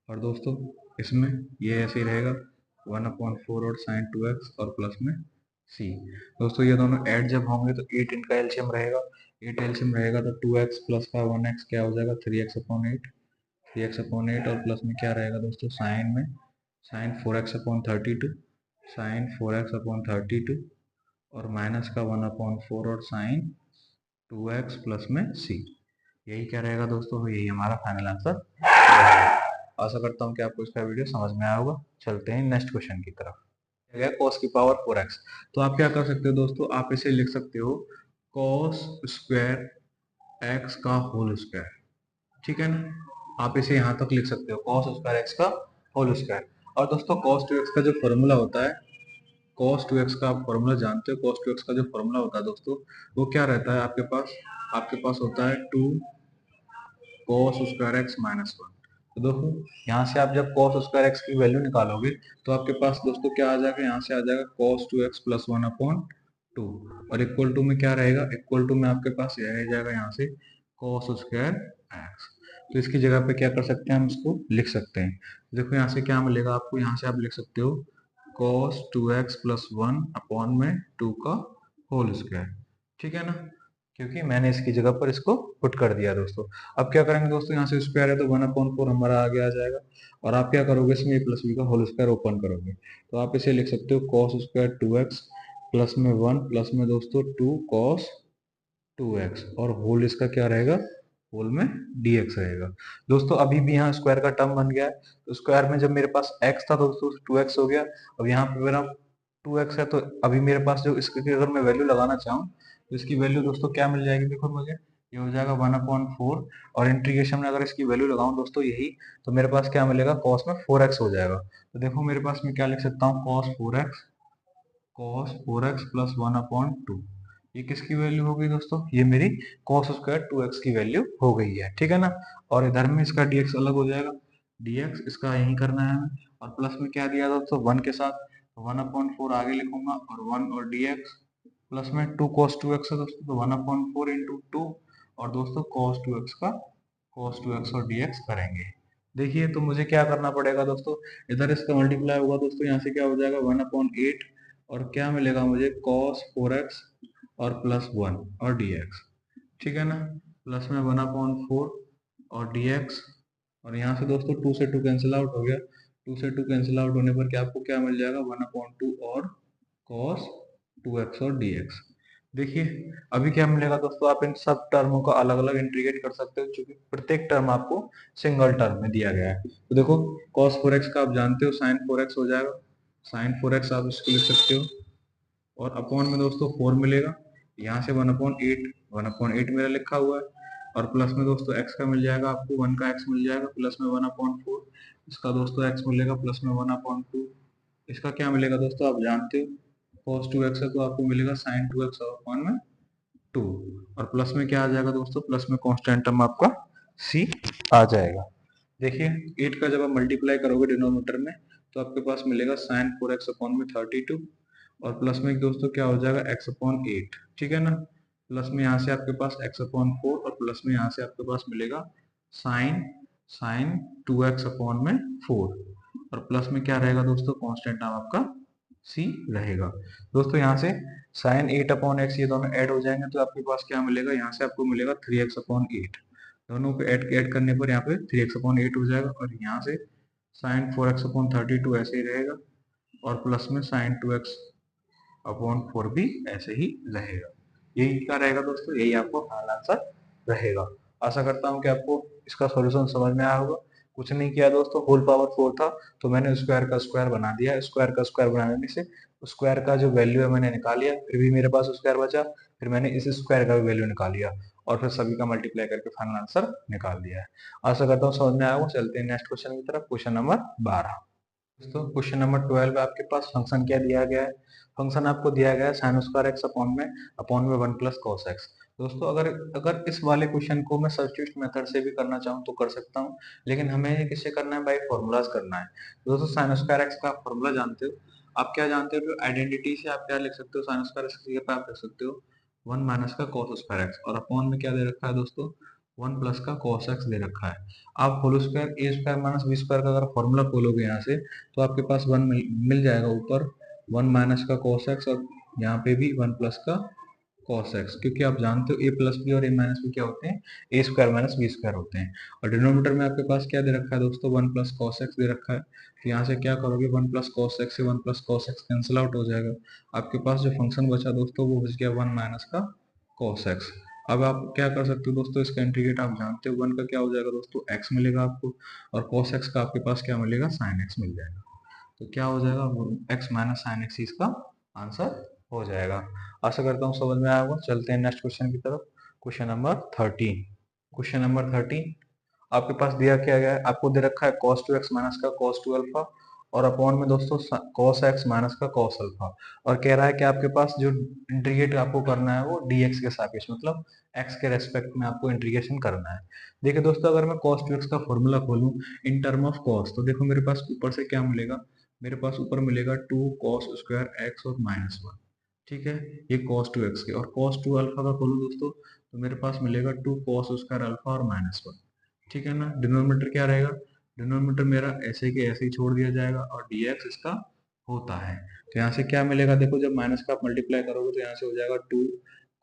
और दोस्तों इसमें ये ऐसे ही रहेगा 1/4 और sin 2x और प्लस में c। दोस्तों ये दोनों ऐड जब होंगे तो 8 इनका एलसीएम रहेगा, 8 एलसीएम रहेगा तो 2x प्लस का 1x क्या हो जाएगा 3x अपॉन 8, 3x अपॉन 8, और प्लस में क्या रहेगा दोस्तों साइन में sign 4x upon 32, sign 4x upon 32, और माइनस का 1/4 और साइन 2x प्लस में c। यही क्या रहेगा दोस्तों, यही हमारा फाइनल आंसर रहेगा। आशा करता हूँ कि आपको इसका वीडियो समझ में आया होगा। चलते हैं नेक्स्ट क्वेश्चन की तरफ। cos की पावर 4x, तो आप क्या कर सकते हो दोस्तों, आप इसे लिख सकते हो cos स्क्वायर x का होल स्क्वायर, ठीक है ना। आप इसे यहाँ तक लिख सकते हो cos स्क्वायर x का होल स्क्वायर। और दोस्तों cos 2x का जो फॉर्मूला होता है, cos 2x का आप फॉर्मूला जानते हो, cos 2x का जो फॉर्मूला होता है दोस्तों वो क्या रहता है आपके पास होता है 2 cos स्क्वायर एक्स माइनस 1। तो देखो यहाँ से आप जब cos स्क्वायर एक्स की वैल्यू निकालोगे तो आपके पास दोस्तों क्या आ जाएगा, यहाँ से आ जाएगा cos 2x प्लस 1/2, और इक्वल टू में क्या रहेगा, इक्वल टू में आपके पास यह रह जाएगा यहाँ से cos स्क्वायर एक्स। तो इसकी जगह पे क्या कर सकते हैं, हम इसको लिख सकते हैं। देखो यहाँ से क्या मिलेगा आपको, यहाँ से आप लिख सकते हो cos 2x प्लस 1 अपॉन में 2 का होल स्क्वायर, ठीक है ना, क्योंकि मैंने इसकी जगह पर इसको पुट कर दिया दोस्तों। अब क्या करेंगे दोस्तों, यहाँ से स्क्वायर है तो 1/4 हमारा आगे आ जाएगा, और आप क्या करोगे इसमें a प्लस बी का होल स्क्वायर ओपन करोगे, तो आप इसे लिख सकते हो cos स्क्वायर 2x प्लस में 1 प्लस में दोस्तों 2 cos 2x, और होल इसका क्या रहेगा, होल में dx रहेगा। दोस्तों अभी भी यहाँ स्क्वायर का टर्म बन गया है, तो स्क्वायर में जब मेरे पास x था दोस्तों 2x हो गया, अब यहाँ पे मेरा 2x है, तो अभी मेरे पास जो इसकी अगर मैं वैल्यू लगाना चाहूँ तो इसकी वैल्यू दोस्तों क्या मिल जाएगी, देखो मुझे ये हो जाएगा 1/4, और इंटीग्रेशन में अगर इसकी वैल्यू लगाऊं दोस्तों यही, तो मेरे पास क्या मिलेगा cos में 4x हो जाएगा। तो देखो मेरे पास मैं क्या लिख सकता हूँ, cos 4x प्लस 1/2, ये किसकी वैल्यू हो गई दोस्तों, ये मेरी cos स्क्वायर 2x की वैल्यू हो गई है, ठीक है ना। और इधर में इसका dx अलग हो जाएगा, dx इसका यही करना है हमें, और प्लस में क्या दिया दोस्तों 1 के साथ, तो 1/4 आगे लिखूंगा, और 1 और dx प्लस में 2 cos 2x है दोस्तों, तो 1/4 इंटू 2, और दोस्तों cos 2x का cos 2x और dx करेंगे। देखिए तो मुझे क्या करना पड़ेगा दोस्तों, इधर इसका मल्टीप्लाई होगा दोस्तों, यहाँ से क्या हो जाएगा 1/8 और क्या मिलेगा मुझे cos 4x और प्लस 1 और dx, ठीक है ना। प्लस में 1/4 और dx, और यहाँ से दोस्तों 2 से 2 कैंसिल आउट हो गया, 2 से 2 कैंसिल आउट होने पर क्या आपको क्या मिल जाएगा 1/2 और cos 2x और dx। देखिए अभी क्या मिलेगा दोस्तों, आप इन सब टर्मों को अलग अलग इंटीग्रेट कर सकते हो क्योंकि प्रत्येक टर्म आपको सिंगल टर्म में दिया गया है। तो देखो cos 4x का आप जानते हो sin 4x हो जाएगा, sin 4x आप इसको लिख सकते हो, और अपॉन में दोस्तों 4 मिलेगा, यहाँ से 1/8 मेरा लिखा हुआ है, और प्लस में दोस्तों x का मिल जाएगा आपको, 1 का x मिल जाएगा, प्लस में 1/4 इसका दोस्तों x मिलेगा, प्लस में 1/2 इसका क्या मिलेगा दोस्तों आप जानते हो, cos 2x है तो आपको मिलेगा sin 2x अपॉन में 2, और प्लस में क्या आ जाएगा दोस्तों, प्लस में कांस्टेंट टर्म आपका c आ जाएगा। देखिए 8 का जब आप मल्टीप्लाई करोगे डिनोमिनेटर में तो आपके पास मिलेगा sin 4x अपॉन में 32, और प्लस में दोस्तों क्या हो जाएगा x/8, ठीक है ना। प्लस में यहाँ से आपके पास x/4 और प्लस में यहाँ से आपके पास मिलेगा साइन साइन 2x/4, और प्लस में क्या रहेगा दोस्तों कांस्टेंट टर्म आपका c रहेगा। दोस्तों यहाँ से साइन 8/x ये दोनों ऐड हो जाएंगे तो आपके पास क्या मिलेगा, यहाँ से आपको मिलेगा 3x/8, दोनों को ऐड करने पर यहाँ पे 3x/8 हो जाएगा, और यहाँ से साइन 4x/32 ऐसे ही रहेगा, और प्लस में साइन 2x/4 भी ऐसे ही रहेगा। यही क्या रहेगा दोस्तों, यही आपको फाइनल आंसर रहेगा। आशा करता हूँ कि आपको इसका सॉल्यूशन समझ में आया होगा। कुछ नहीं किया दोस्तों, होल पावर 4 था तो मैंने स्क्वायर का स्क्वायर बना दिया, स्क्वायर का स्क्वायर बनाने से स्क्वायर का जो वैल्यू है मैंने निकाल लिया, फिर भी मेरे पास स्क्वायर बचा, फिर मैंने इस स्क्वायर का भी वैल्यू निकाल लिया, और फिर सभी का मल्टीप्लाई करके फाइनल आंसर निकाल दिया है। आशा करता हूँ समझ में आया होगा। चलते हैं नेक्स्ट क्वेश्चन की तरफ, क्वेश्चन नंबर 12। दोस्तों क्वेश्चन नंबर 12 आपके पास फंक्शन क्या दिया गया है, फंक्शन आपको दिया गया है साइन स्क्वायर एक्स अपॉन में 1 प्लस कॉस एक्स। दोस्तों अगर अगर इस वाले क्वेश्चन को मैं सब्स्टिट्यूट मेथड से भी करना चाहूँ तो कर सकता हूँ, लेकिन हमें ये किससे करना है, बाई फॉर्मूलाज करना है। दोस्तों साइन स्क्वायर एक्स का फॉर्मूला जानते हो, आप क्या जानते हो, आइडेंटिटी से आप क्या लिख सकते हो, साइन स्क्वायर एक्स की जगह आप लिख सकते हो 1 माइनस का कॉस स्क्वायर एक्स, और अपॉन में क्या दे रखा है दोस्तों 1 प्लस का कॉस एक्स दे रखा है। आप होल स्क्वायर ए स्क्वायर माइनस बी स्क्वायर का अगर फॉर्मूला खोलोगे यहाँ से तो आपके पास 1 मिल जाएगा ऊपर, 1 माइनस का कॉस एक्स, और यहाँ पे भी 1 प्लस का कॉस एक्स, क्योंकि आप जानते हो ए प्लस बी और ए माइनस बी क्या होते हैं, ए स्क्वायर माइनस बी स्क्वायर होते हैं। और डिनोमिनेटर में आपके पास क्या दे रखा है दोस्तों 1 प्लस कॉस एक्स दे रखा है, तो यहाँ से क्या करोगे 1 प्लस कॉस एक्स से 1 plus cos x cancel out हो जाएगा, आपके पास जो फंक्शन बचा दोस्तों वो बच गया 1 माइनस का कॉस एक्स। अब आप क्या कर सकते हो दोस्तों, इसका इंटीग्रेट आप जानते हो 1 का क्या हो जाएगा दोस्तों x मिलेगा आपको, और cos x का आपके पास क्या मिलेगा sin x मिल जाएगा, तो क्या हो जाएगा x माइनस साइन एक्स इसका आंसर हो जाएगा। आशा करता हूँ समझ में आया होगा। चलते हैं नेक्स्ट क्वेश्चन की तरफ, क्वेश्चन नंबर 13। क्वेश्चन नंबर 13 आपके पास दिया क्या गया है, आपको दे रखा है cos 2x माइनस का cos 2 अल्फा, और अपॉन में दोस्तों cos x माइनस का cos अल्फा, और कह रहा है कि आपके पास जो इंटीग्रेट आपको करना है वो dx के सापेक्ष, मतलब x के रेस्पेक्ट में आपको इंटीग्रेशन करना है। देखिए दोस्तों अगर मैं cos 2x का फॉर्मूला खोलूं इन टर्म ऑफ cos, तो देखो मेरे पास ऊपर से क्या मिलेगा, मेरे पास ऊपर मिलेगा 2 cos स्क्वायर x और -1, ठीक है, ये cos 2x के, और cos 2 अल्फा का खोलूं दोस्तों तो मेरे पास मिलेगा 2 cos स्क्वायर अल्फा और -1, ठीक है ना। डिनोमिनेटर क्या रहेगा, डिनोमिनेटर मेरा ऐसे के ऐसे ही छोड़ दिया जाएगा, और dx इसका होता है, तो यहाँ से क्या मिलेगा, देखो जब माइनस का आप मल्टीप्लाई करोगे तो यहाँ से हो जाएगा 2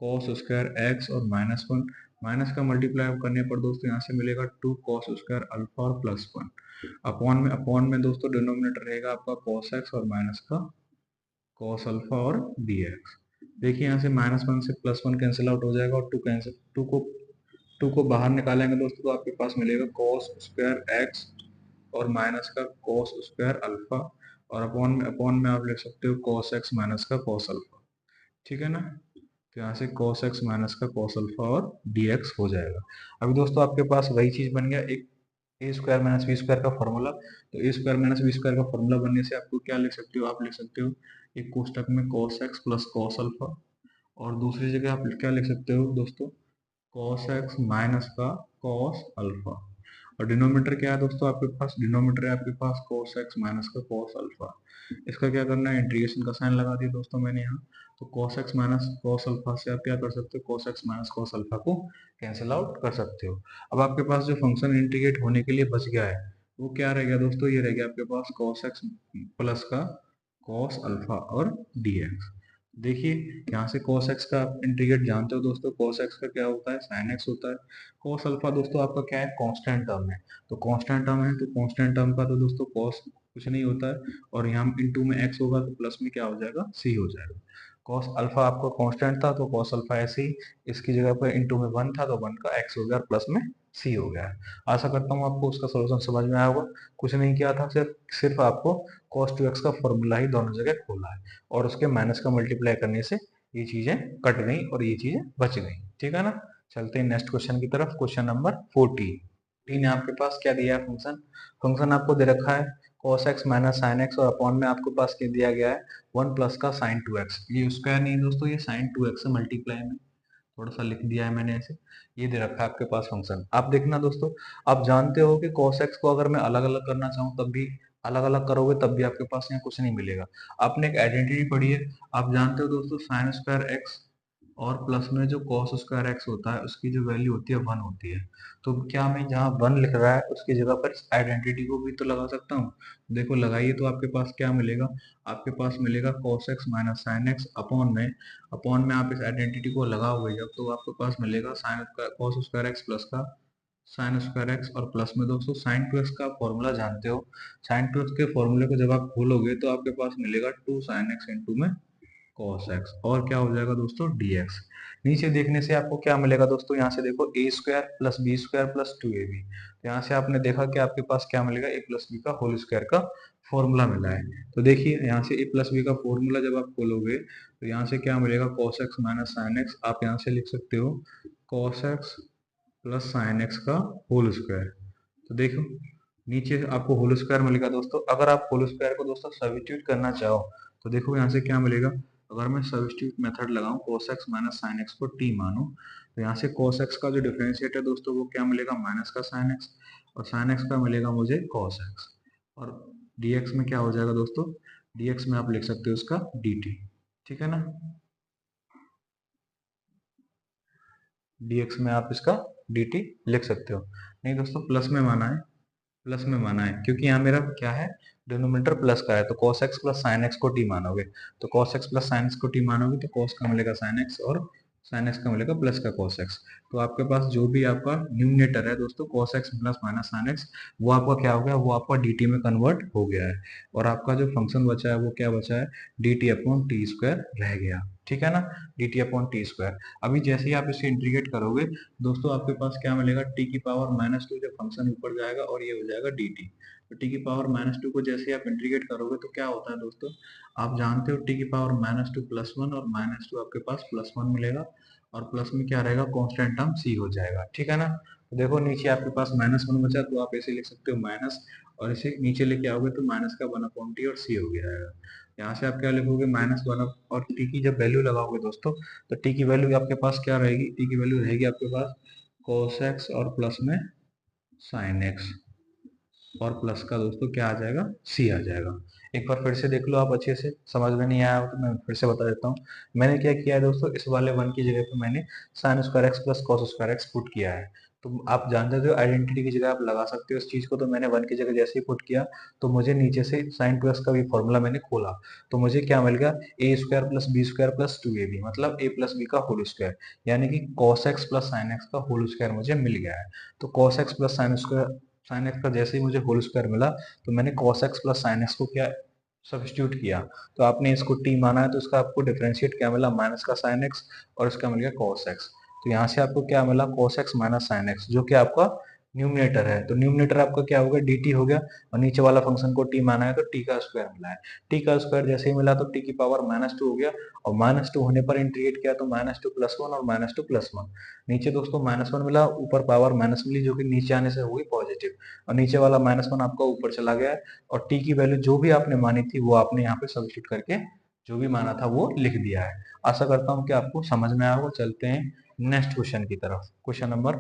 cos स्क्वायर x और -1, माइनस का मल्टीप्लाई करने पर दोस्तों यहाँ से मिलेगा 2 cos स्क्वायर अल्फा और +1, अपॉन में दोस्तों डिनोमिनेटर रहेगा आपका cos x और माइनस का cos अल्फा और dx। देखिए यहाँ से -1 से +1 कैंसिल आउट हो जाएगा, और 2 को बाहर निकालेंगे दोस्तों तो आपके पास मिलेगा cos स्क्वायर x और माइनस का cos स्क्वायर अल्फा, और अपॉन में आप लिख सकते हो cos x माइनस का cos अल्फा, ठीक है ना। तो यहाँ से cos x माइनस का cos अल्फा और dx हो जाएगा। अभी दोस्तों आपके पास वही चीज बन गया, एक a square minus B square का फॉर्मूला, तो ए स्क्वायर माइनस बी स्क्वायर का फॉर्मूला बनने से आपको क्या लिख सकते हो, आप लिख सकते हो एक कोष्टक में cos x plus cos alpha, और दूसरी जगह आप क्या लिख सकते हो दोस्तों cos x माइनस का cos अल्फा, और डिनोमीटर क्या है दोस्तों आपके पास, डिनोमीटर है आपके पास cos x माइनस का cos अल्फा। इसका क्या करना है, इंटीग्रेशन का साइन लगा दिया दोस्तों मैंने यहाँ। तो cos x minus cos alpha से आप क्या कर सकते हो, cos x minus cos alpha को कैंसिल आउट कर सकते हो। अब आपके पास जो फंक्शन इंटीग्रेट होने के लिए बच गया है वो क्या रह गया दोस्तों, ये रह गया आपके पास cos x प्लस का cos अल्फा और dx। देखिए यहाँ से cos x का आप इंटीग्रेट जानते हो दोस्तों, cos x का क्या होता है, sin x होता है। cos अल्फा दोस्तों आपका क्या है, कांस्टेंट टर्म है। तो कांस्टेंट टर्म है तो कांस्टेंट टर्म का तो दोस्तों cos कुछ नहीं होता है, और यहाँ इनटू में x होगा तो प्लस में क्या हो जाएगा, c हो जाएगा। cos अल्फा आपका कांस्टेंट था तो cos अल्फा ऐसे ही इसकी जगह पर इनटू में 1 था तो 1 का x हो गया और प्लस में c हो गया। आशा करता हूँ आपको उसका सॉल्यूशन समझ में आया होगा। कुछ नहीं किया था, सिर्फ सिर्फ आपको cos 2x का फॉर्मूला ही दोनों जगह खोला है, और उसके माइनस का मल्टीप्लाई करने से ये चीजें कट गई और ये चीजें बच गई। ठीक है ना। चलते हैं नेक्स्ट क्वेश्चन की तरफ। क्वेश्चन नंबर 14 आपके पास क्या दिया है, फंक्शन फंक्शन आपको दे रखा है cos x minus sine x, और अपॉन में आपके पास क्या दिया गया है 1 प्लस का साइन 2x। ये स्क्वायर नहीं है दोस्तों, ये साइन 2x से मल्टीप्लाई में थोड़ा सा लिख दिया है मैंने ऐसे। ये दे रखा है आपके पास फंक्शन। आप देखना दोस्तों, आप जानते हो कि cos x को अगर मैं अलग अलग करना चाहूँ तब भी अलग अलग करोगे तब भी आपके पास यहाँ कुछ नहीं मिलेगा। आपने एक आइडेंटिटी पढ़ी है, आप जानते हो दोस्तों साइन स्क्वायर एक्स और प्लस में जो cos स्क्वायर एक्स होता है उसकी जो वैल्यू होती है 1 होती है। तो क्या मैं जहाँ 1 लिख रहा है उसकी जगह पर इस आइडेंटिटी को भी तो लगा सकता हूँ। देखो लगाइए तो आपके पास क्या मिलेगा, आपके पास मिलेगा cos x minus sine x upon में आप इस आइडेंटिटी को लगाओगे जब तो आपके पास मिलेगा sine cos square x plus का साइन स्क्वायर एक्स, और प्लस में दोस्तों साइन 2x का फॉर्मूला जानते हो। साइन 2x के फॉर्मूले को जब आप खोलोगे तो आपके पास मिलेगा 2 साइन एक्स इंटू में cos x, और क्या हो जाएगा दोस्तों dx। नीचे देखने से आपको क्या मिलेगा दोस्तों, यहाँ से देखो a square plus B square plus 2ab। तो यहाँ से आपने देखा कि आपके पास क्या मिलेगा, a प्लस बी का होल स्क्वायर का फॉर्मूला मिला है। तो देखिए यहाँ से a प्लस बी का फॉर्मूला जब आप खोलोगे तो यहाँ से क्या मिलेगा, cos x minus sine x. आप यहाँ से लिख सकते हो cos x plus sine x का होल स्क्वायर। तो देखो नीचे आपको होल स्क्वायर मिलेगा दोस्तों। अगर आप होल स्क्वायर को दोस्तों सब्स्टिट्यूट करना चाहो तो देखो यहाँ से क्या मिलेगा, अगर मैं सब्स्टिट्यूट मेथड लगाऊं cos x minus sine x को t मानूं तो यहाँ से cos x का जो डिफरेंशिएट है दोस्तों वो क्या मिलेगा, माइनस का साइन एक्स, और साइन एक्स का मिलेगा मुझे cos x, और dx में क्या हो जाएगा दोस्तों, dx में आप लिख सकते हो उसका dt। ठीक है ना, dx में आप इसका dt लिख सकते हो। नहीं दोस्तों प्लस में माना है, प्लस में माना है क्योंकि यहाँ मेरा क्या है, डिनोमिनेटर प्लस का है तो cos x plus sine x को t मानोगे, तो cos x plus sine x को t मानोगे तो cos का मिलेगा साइन एक्स और साइन एक्स का मिलेगा प्लस का cos x। तो आपके पास जो भी आपका न्यूमिनेटर है दोस्तों cos x plus minus sine x, वो आपका क्या हो गया, वो आपका dt में कन्वर्ट हो गया है, और आपका जो फंक्शन बचा है वो क्या बचा है, dt अपॉन टी स्क्वायर रह गया। ठीक है ना, dt अपॉन टी स्क्वायर। अभी जैसे ही आप इसे इंटीग्रेट करोगे दोस्तों आपके पास क्या मिलेगा, t की पावर माइनस 2 जब फंक्शन ऊपर जाएगा और ये हो जाएगा dt। तो t की पावर माइनस 2 को जैसे ही आप इंटीग्रेट करोगे तो क्या होता है दोस्तों, आप जानते हो t की पावर माइनस 2 प्लस 1, और माइनस 2 आपके पास प्लस 1 मिलेगा, और प्लस में क्या रहेगा, कांस्टेंट टर्म c हो जाएगा। ठीक है ना। तो देखो नीचे आपके पास माइनस 1 बचा तो आप ऐसे लिख सकते हो माइनस, और इसे नीचे लेके आओगे तो माइनस का 1 अपॉन टी और c हो गया। यहाँ से आप क्या लिखोगे, माइनस 1, और t की जब वैल्यू लगाओगे दोस्तों तो t की वैल्यू आपके पास क्या रहेगी, t की वैल्यू रहेगी आपके पास cos x और प्लस में sin x, और प्लस का दोस्तों क्या आ जाएगा, c आ जाएगा। एक बार फिर से देख लो, आप अच्छे से समझ में नहीं आया हो तो मैं फिर से बता देता हूँ। मैंने क्या किया है दोस्तों, इस वाले 1 की जगह पे मैंने sign square x plus cos square x put किया है। तो आप जानते हो आइडेंटिटी की जगह आप लगा सकते हो इस चीज को, तो मैंने 1 की जगह जैसे ही पुट किया तो मुझे नीचे से साइन 2x का भी फॉर्मूला मैंने खोला, तो मुझे क्या मिल गया, a square plus B square plus 2ab, मतलब a प्लस बी का होल स्क्वायर, यानी कि cos x plus sine x का होल स्क्वायर मुझे मिल गया है। तो cos x plus sine x का जैसे ही मुझे होल स्क्वायर मिला तो मैंने cos x plus sine x को क्या सब्स्टिट्यूट किया, तो आपने इसको t माना है तो इसका आपको डिफरेंशिएट क्या मिला, माइनस का साइन x, और इसका मिल गया cos x। तो यहाँ से आपको क्या मिला, cos x minus sine x, जो कि आपका न्यूमिनेटर है। तो न्यूमिनेटर आपका क्या होगा, dt हो गया, और नीचे वाला फंक्शन को t माना है तो t का स्क्वायर मिला है। t का स्क्वायर जैसे ही मिला तो t की पावर माइनस 2 हो गया, और माइनस 2 होने पर इंटीग्रेट किया तो माइनस 2 प्लस 1 और माइनस 2 प्लस 1। नीचे दोस्तों माइनस 1 मिला, ऊपर पावर माइनस मिली जो कि नीचे आने से हुई पॉजिटिव, और नीचे वाला माइनस 1 आपका ऊपर चला गया है, और t की वैल्यू जो भी आपने मानी थी वो आपने यहाँ पे सब्स्टिट्यूट करके जो भी माना था वो लिख दिया है। आशा करता हूँ कि आपको समझ में आया होगा। चलते हैं नेक्स्ट क्वेश्चन की तरफ। क्वेश्चन नंबर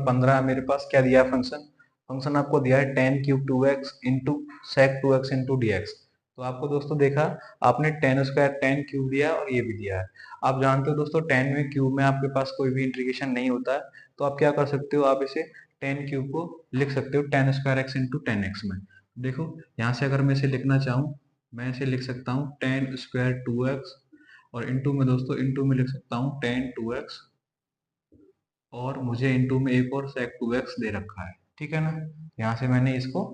15 मेरे पास क्या दिया है फंक्शन, फंक्शन आपको दिया है tan cube two x into sec two x into D X. तो आपको दोस्तों देखा, आपने टेन स्क्वायर टेन क्यूब दिया है और ये भी दिया है। आप जानते हो दोस्तों टेन में क्यूब में आपके पास कोई भी इंटीग्रेशन नहीं होता है, तो आप क्या कर सकते हो, आप इसे टेन क्यूब को लिख सकते हो ten square x into ten x में। देखो यहाँ से अगर मैं इसे लिखना चाहूँ, मैं इसे लिख सकता हूँ टेन स्क्वायर टू एक्स, और इंटू में दोस्तों इंटू में लिख सकता हूँ टेन टू एक्स, और मुझे इंटू में एक और सेक टू एक्स दे रखा है, ठीक है ना। यहाँ से मैंने इसको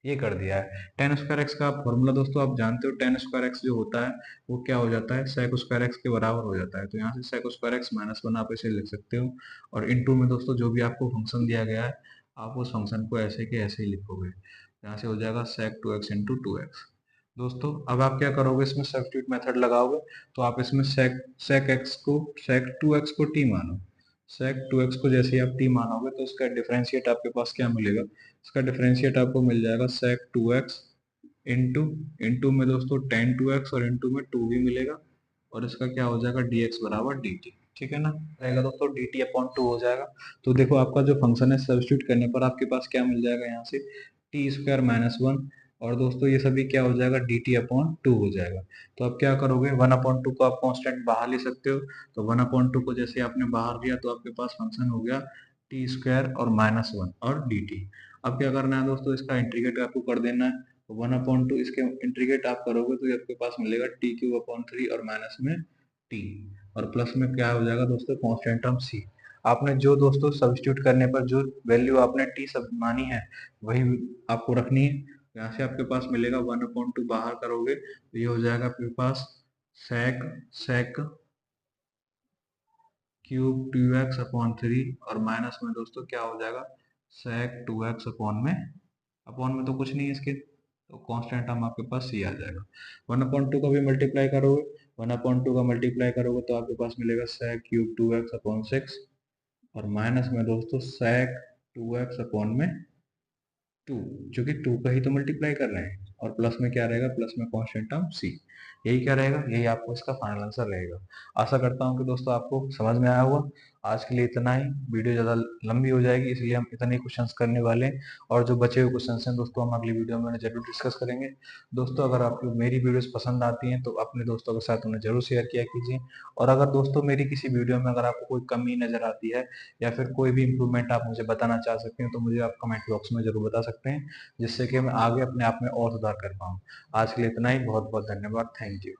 ये कर दिया है। टेन स्क्वायर एक्स का फॉर्मूला दोस्तों आप जानते हो, टेन स्क्वायर एक्स जो होता है वो क्या हो जाता है, सेक स्क्वायर एक्स के बराबर हो जाता है। तो यहाँ से sec square x minus one आप इसे लिख सकते हो, और इंटू में दोस्तों जो भी आपको फंक्शन दिया गया है आप उस फंक्शन को ऐसे के ऐसे ही लिखोगे। यहाँ से हो जाएगा sec two x into two x. दोस्तों अब आप क्या करोगे, इसमें सब्स्टिट्यूट मेथड लगाओगे, तो आप इसमें सेक सेक एक्स को सेक टू एक्स को टी मानो। सेक टू एक्स को जैसे ही आप टी मानोगे तो इसका डिफरेंशिएट आपके पास क्या मिलेगा, इसका डिफरेंशिएट आपको मिल जाएगा sec two x into into में दोस्तों टेन टू एक्स, और इंटू में टू भी मिलेगा, और इसका क्या हो जाएगा डी एक्स बराबर डी टी, ठीक है ना। रहेगा दोस्तों डी टी अपॉन टू हो जाएगा। तो देखो आपका जो फंक्शन है सब्स्टिट्यूट करने पर आपके पास क्या मिल जाएगा, यहाँ से टी स्क्वायर माइनस वन, और दोस्तों ये सभी क्या हो जाएगा डी टी अपॉन टू हो जाएगा। तो आप क्या करोगे, वन अपॉन टू को आप कॉन्स्टेंट बाहर ले सकते हो, तो वन अपॉन टू को जैसे आपने बाहर लिया तो आपके पास फंक्शन हो गया टी स्क्वायर और माइनस वन और डी टी। अब क्या करना है दोस्तों, इसका इंटीग्रेट आपको कर देना है। तो वन अपॉन टू इसके इंटीग्रेट आप करोगे तो ये आपके पास मिलेगा टी क्यूब अपॉन थ्री और माइनस में टी, और प्लस में क्या हो जाएगा दोस्तों कांस्टेंट टर्म सी। आपने जो दोस्तों सब्स्टिट्यूट करने पर जो वैल्यू आपने टी सब मानी है वही आपको रखनी है। यहाँ से आपके पास मिलेगा वन अपॉन टू बाहर करोगे तो ये हो जाएगा आपके पास sec sec cube two x upon three, और माइनस में दोस्तों क्या हो जाएगा सेक टू एक्स अपॉन में तो कुछ नहीं है इसके, तो कांस्टेंट टर्म आपके पास सी आ जाएगा। वन अपॉन टू का भी मल्टीप्लाई करोगे, वन अपॉन टू का मल्टीप्लाई करोगे तो आपके पास मिलेगा sec cube two x upon six, और माइनस में दोस्तों सेक टू एक्स अपॉन में टू, जो कि टू का ही तो मल्टीप्लाई कर रहे हैं, और प्लस में क्या रहेगा, प्लस में कांस्टेंट टर्म सी। यही क्या रहेगा, यही आपको इसका फाइनल आंसर रहेगा। आशा करता हूँ कि दोस्तों आपको समझ में आया होगा। आज के लिए इतना ही, वीडियो ज़्यादा लंबी हो जाएगी इसलिए हम इतने ही क्वेश्चंस करने वाले हैं, और जो बचे हुए क्वेश्चंस हैं दोस्तों हम अगली वीडियो में जरूर डिस्कस करेंगे। दोस्तों अगर आपको मेरी वीडियोस पसंद आती हैं तो अपने दोस्तों के साथ उन्हें जरूर शेयर किया कीजिए, और अगर दोस्तों मेरी किसी वीडियो में अगर आपको कोई कमी नजर आती है या फिर कोई भी इंप्रूवमेंट आप मुझे बताना चाह सकते हैं तो मुझे आप कमेंट बॉक्स में जरूर बता सकते हैं, जिससे कि मैं आगे अपने आप में और सुधार कर पाऊँ। आज के लिए इतना ही, बहुत बहुत धन्यवाद, थैंक यू।